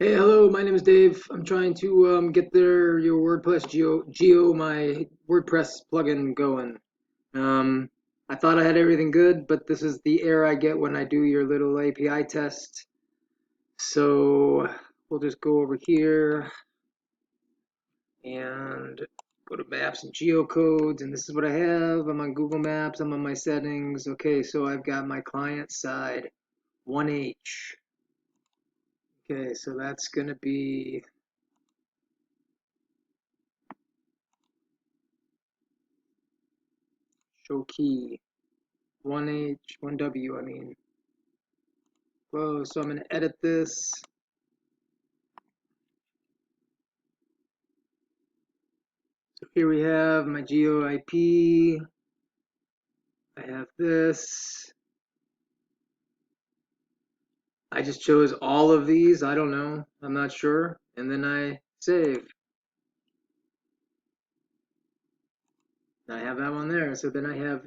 Hey, hello, my name is Dave. I'm trying to get your WordPress my WordPress plugin going. Um, I thought I had everything good, but this is the error I get when I do your little API test. So we'll just go over here and go to Maps and Geocodes, and this is what I have. I'm on Google Maps. I'm on my settings. Okay, so I've got my client side 1H. Okay, so that's going to be show key. 1H, 1W, I mean. Whoa, so I'm going to edit this. So here we have my geo IP. I have this. I just chose all of these. I don't know. I'm not sure. And then I save. I have that one there. So then I have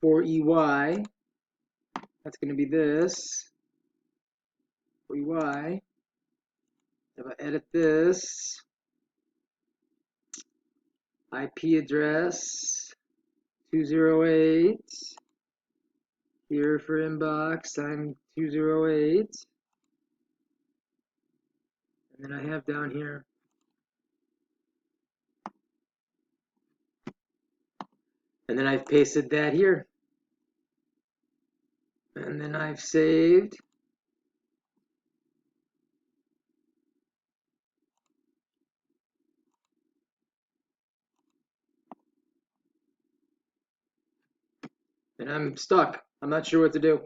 for EY. That's going to be this. For EY. If I edit this, IP address 208. Here for inbox, I'm 208. And then I have down here, and then I've pasted that here. And then I've saved. And I'm stuck. I'm not sure what to do.